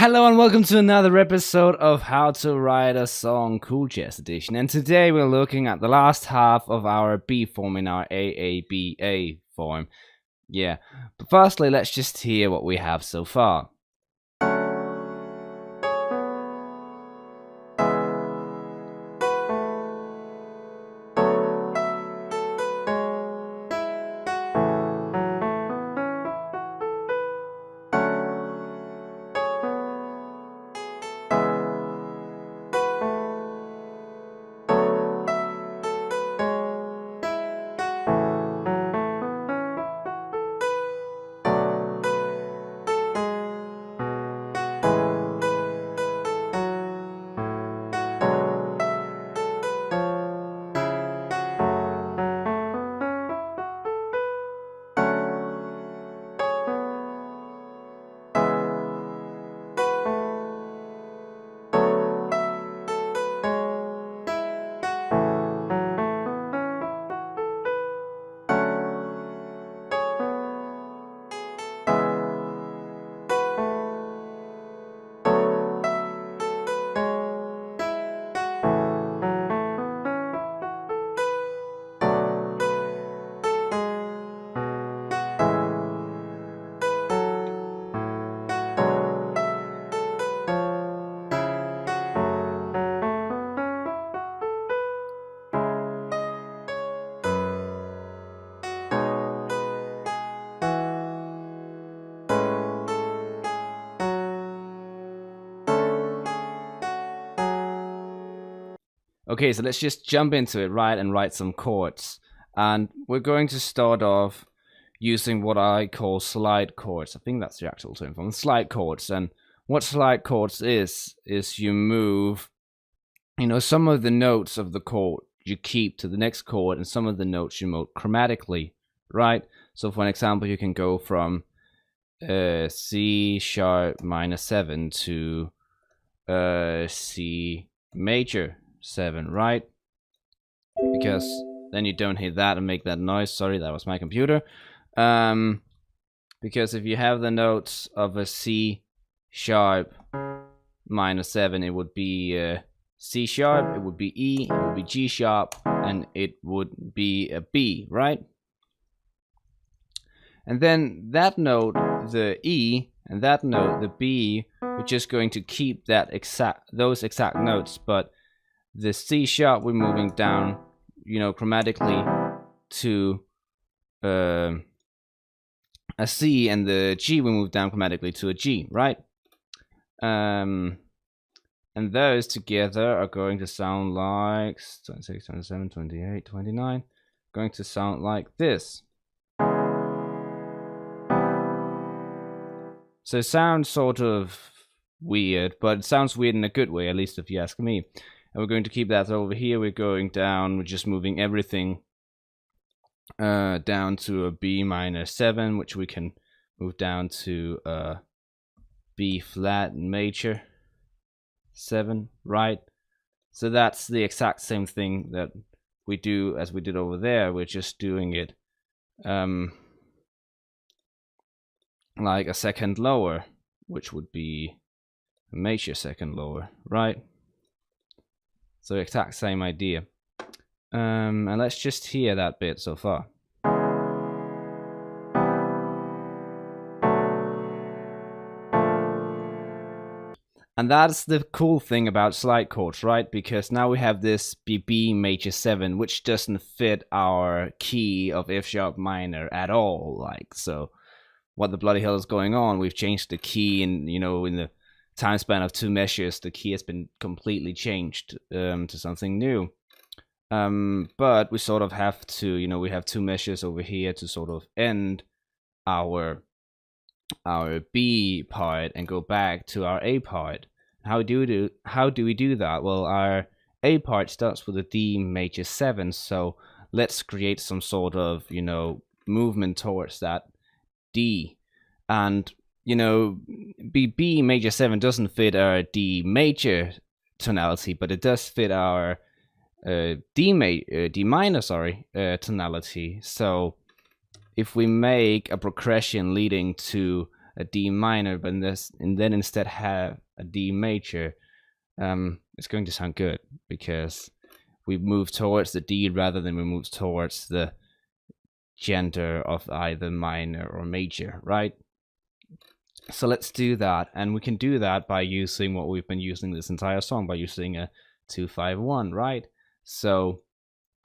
Hello and welcome to another episode of How to Write a Song Cool Jazz Edition. And today we're looking at the last half of our B form in our AABA form. Yeah, but firstly, let's just hear what we have so far. Okay, so let's just jump into it, right, and write some chords. And we're going to start off using what I call slide chords. I think that's the actual term for them, slide chords. And what slide chords is you move, some of the notes of the chord you keep to the next chord, and some of the notes you move chromatically, right? So for an example, you can go from C sharp minor 7 to C major 7, right? Because then you don't hit that and make that noise. Sorry, that was my computer. Because if you have the notes of a C sharp minor 7, it would be C sharp, it would be E, it would be G sharp, and it would be a B, right? And then that note, the E, and that note, the B, we're just going to keep those exact notes, but the C sharp we're moving down, chromatically to a C, and the G we move down chromatically to a G, right? And those together are going to sound like 26, 27, 28, 29, going to sound like this. So it sounds sort of weird, but it sounds weird in a good way, at least if you ask me. And we're going to keep that over here. We're going down. We're just moving everything down to a B minor 7, which we can move down to a B flat major 7, right? So that's the exact same thing that we do as we did over there. We're just doing it like a second lower, which would be a major second lower, right? So exact same idea. And let's just hear that bit so far. And that's the cool thing about slide chords, right? Because now we have this B major 7, which doesn't fit our key of F sharp minor at all. Like, so what the bloody hell is going on? We've changed the key, and in the time span of 2 measures, the key has been completely changed to something new. But we sort of have to, we have 2 measures over here to sort of end our B part and go back to our A part. How do we do that? Well, our A part starts with a D major 7, so let's create some sort of, movement towards that D. And B major 7 doesn't fit our D major tonality, but it does fit our D minor tonality. So if we make a progression leading to a D minor, but and then instead have a D major, it's going to sound good because we move towards the D rather than we move towards the gender of either minor or major, right? So let's do that, and we can do that by using what we've been using this entire song, by using a 2-5-1, right? So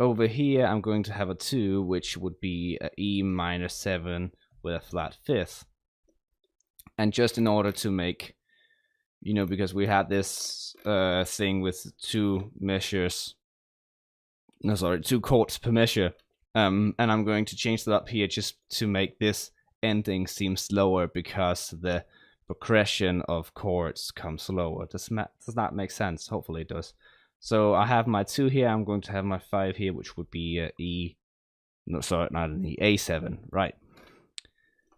over here I'm going to have a 2, which would be a E minor 7 with a flat 5th. And just in order to make, you know, because we had this thing with 2 chords per measure, and I'm going to change that up here just to make this ending seem slower because the progression of chords comes slower. Does that make sense? Hopefully it does. So I have my 2 here, I'm going to have my 5 here, which would be A7, right?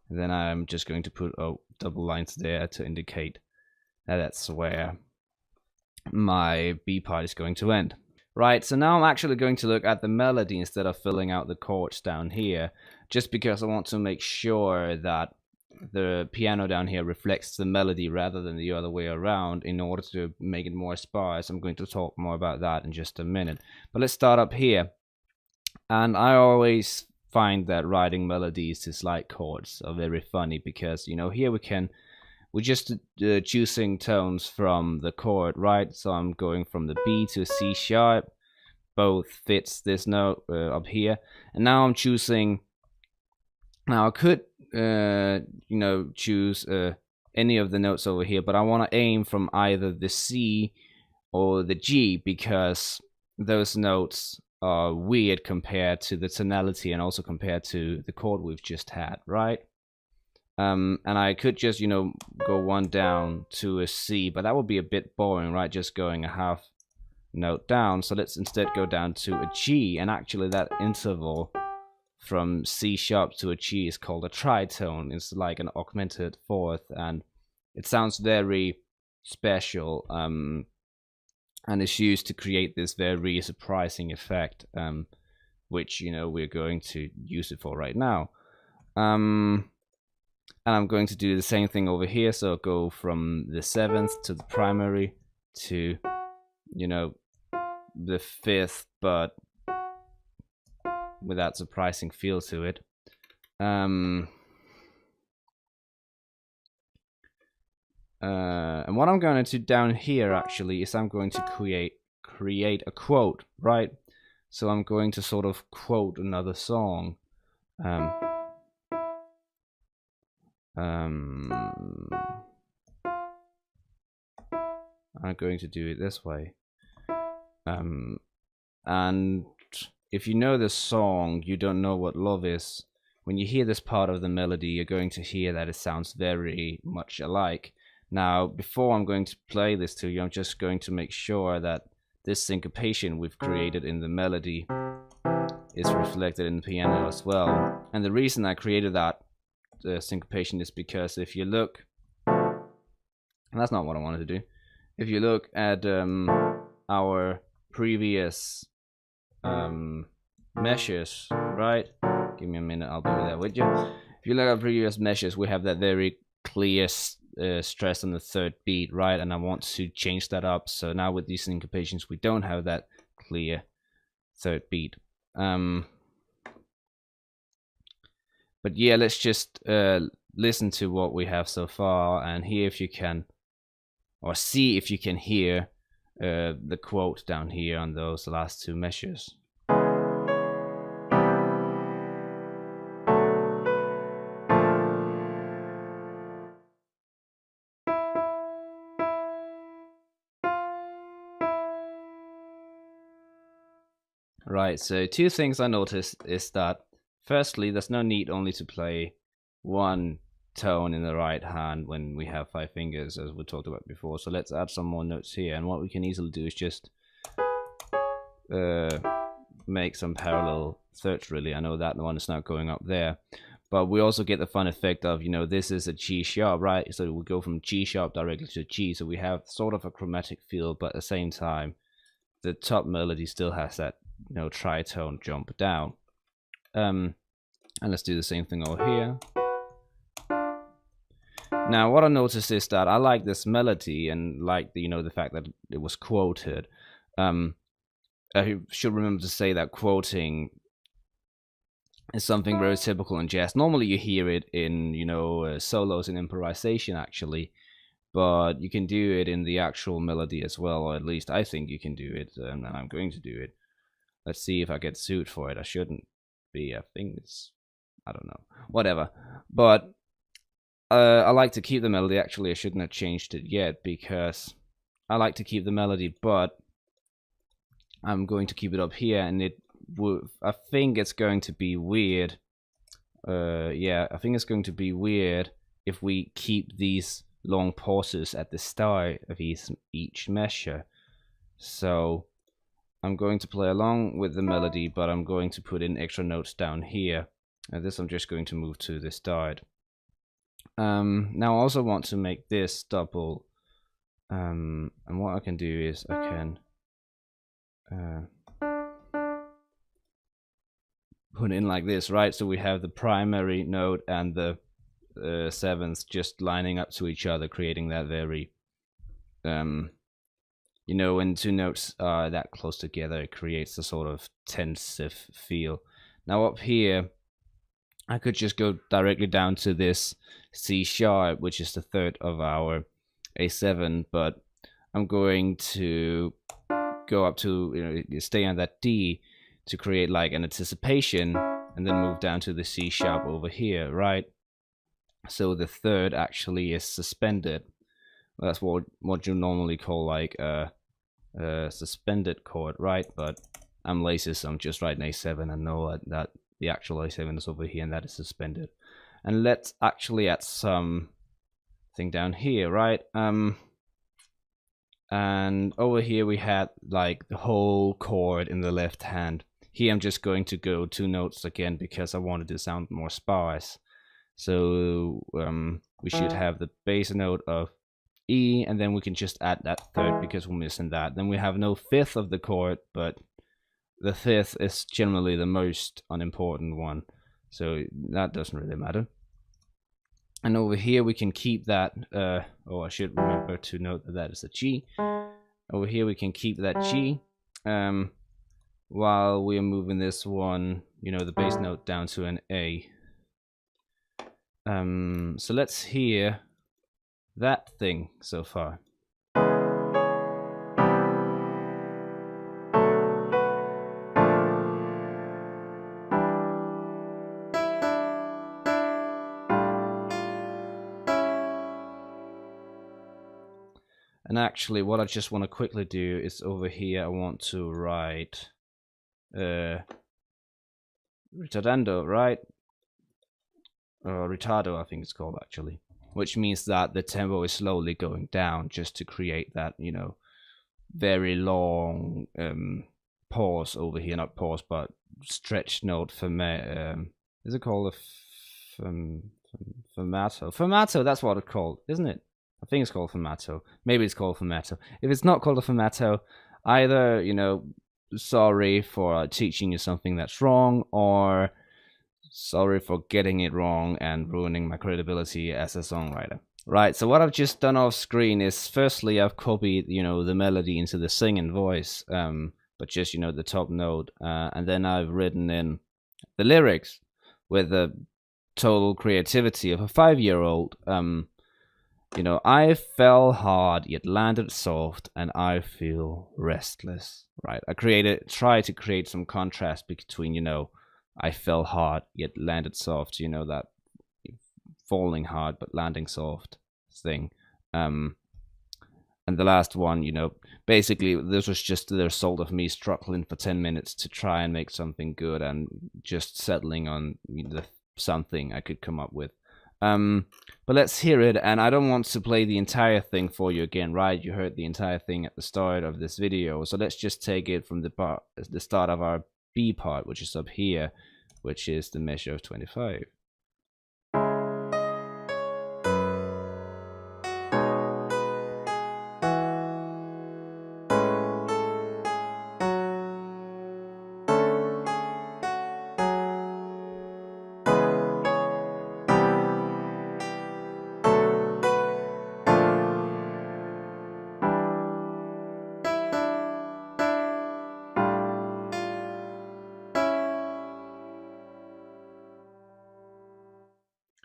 And then I'm just going to put double lines there to indicate that that's where my B part is going to end. Right, so now I'm actually going to look at the melody instead of filling out the chords down here, just because I want to make sure that the piano down here reflects the melody rather than the other way around in order to make it more sparse. I'm going to talk more about that in just a minute. But let's start up here. And I always find that writing melodies to slide chords are very funny because, you know, here we're just choosing tones from the chord, right? So I'm going from the B to C sharp, both fits this note up here. And now I'm choosing, now I could, you know, choose any of the notes over here, but I want to aim from either the C or the G because those notes are weird compared to the tonality and also compared to the chord we've just had, right? And I could just, you know, go one down to a C, but that would be a bit boring, right? Just going a half note down. So let's instead go down to a G, and actually that interval from C sharp to a G is called a tritone. It's like an augmented fourth, and it sounds very special, and it's used to create this very surprising effect, which, you know, we're going to use it for right now. And I'm going to do the same thing over here, so I'll go from the 7th to the primary to, you know, the 5th, but with that surprising feel to it. And what I'm going to do down here actually is I'm going to create a quote, right? So I'm going to sort of quote another song. I'm going to do it this way. And if you know the song, you don't know what love is. When you hear this part of the melody, you're going to hear that it sounds very much alike. Now, before I'm going to play this to you, I'm just going to make sure that this syncopation we've created in the melody is reflected in the piano as well. And the reason I created that syncopation is because if you look, and that's not what I wanted to do. If you look at our previous measures, right? Give me a minute, I'll do that with you. If you look at previous measures, we have that very clear stress on the 3rd beat, right? And I want to change that up. So now with these syncopations, we don't have that clear 3rd beat. But yeah, let's just listen to what we have so far and hear if you can, or see if you can hear the quote down here on those last 2 measures. Right, so 2 things I noticed is that firstly, there's no need only to play one tone in the right hand when we have 5 fingers, as we talked about before. So let's add some more notes here, and what we can easily do is just make some parallel thirds. Really, I know that the one is not going up there, but we also get the fun effect of, you know, this is a G sharp, right? So we go from G sharp directly to G, so we have sort of a chromatic feel, but at the same time the top melody still has that, you know, tritone jump down. And let's do the same thing over here. Now, what I noticed is that I like this melody and like the, the fact that it was quoted. I should remember to say that quoting is something very typical in jazz. Normally, you hear it in, solos and improvisation, actually, but you can do it in the actual melody as well, or at least I think you can do it, and I'm going to do it. Let's see if I get sued for it. I shouldn't be. I think it's, I don't know, whatever. But I like to keep the melody. Actually, I shouldn't have changed it yet because I like to keep the melody, but I'm going to keep it up here, and I think it's going to be weird. Yeah, I think it's going to be weird if we keep these long pauses at the start of each measure. So I'm going to play along with the melody, but I'm going to put in extra notes down here. And this I'm just going to move to the start. Now I also want to make this double. And what I can do is I can put in like this, right? So we have the primary note and the seventh just lining up to each other, creating that very, when two notes are that close together, it creates a sort of tensive feel. Now up here, I could just go directly down to this C sharp, which is the third of our A7, but I'm going to go up to, stay on that D to create like an anticipation, and then move down to the C sharp over here, right? So the third actually is suspended. That's what you normally call like a suspended chord, right? But I'm lazy, so I'm just writing A7 and know that the actual A7 is over here and that is suspended. And let's actually add some thing down here, right? And over here we had like the whole chord in the left hand. Here I'm just going to go 2 notes again because I wanted to sound more sparse. So we should have the bass note of E, and then we can just add that third because we're missing that. Then we have no fifth of the chord, but the fifth is generally the most unimportant one, so that doesn't really matter. And over here we can keep that, I should remember to note that that is a G. Over here we can keep that G, while we're moving this one, the bass note down to an A. So let's hear that thing so far. And actually, what I just want to quickly do is over here, I want to write retardando, right? Or retardo, I think it's called actually. Which means that the tempo is slowly going down just to create that, very long pause over here. Not pause, but stretch note for is it called a fermato? Fermato, that's what it's called, isn't it? I think it's called fermato. Maybe it's called fermato. If it's not called a fermato, either, sorry for teaching you something that's wrong, or sorry for getting it wrong and ruining my credibility as a songwriter. Right, so what I've just done off screen is, firstly, I've copied, the melody into the singing voice, but just, the top note, and then I've written in the lyrics with the total creativity of a 5-year-old. I fell hard, yet landed soft, and I feel restless, right? I tried to create some contrast between, I fell hard, yet landed soft, that falling hard, but landing soft thing. And the last one, basically this was just the result of me struggling for 10 minutes to try and make something good and just settling on something I could come up with. But let's hear it, and I don't want to play the entire thing for you again, right? You heard the entire thing at the start of this video, so let's just take it from the start of our B part, which is up here, which is the measure of 25.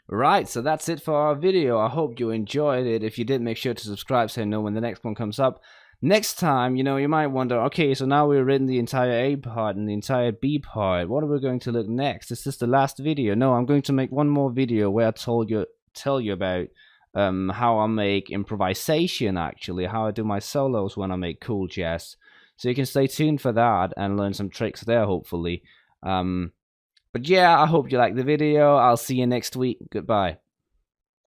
Right, so that's it for our video. I hope you enjoyed it. If you did, make sure to subscribe so you know when the next one comes up. Next time, you might wonder, okay, so now we've written the entire A part and the entire B part. What are we going to look next? Is this the last video? No, I'm going to make one more video where I tell you about how I make improvisation, actually, how I do my solos when I make cool jazz. So you can stay tuned for that and learn some tricks there, hopefully. But yeah, I hope you liked the video. I'll see you next week. Goodbye.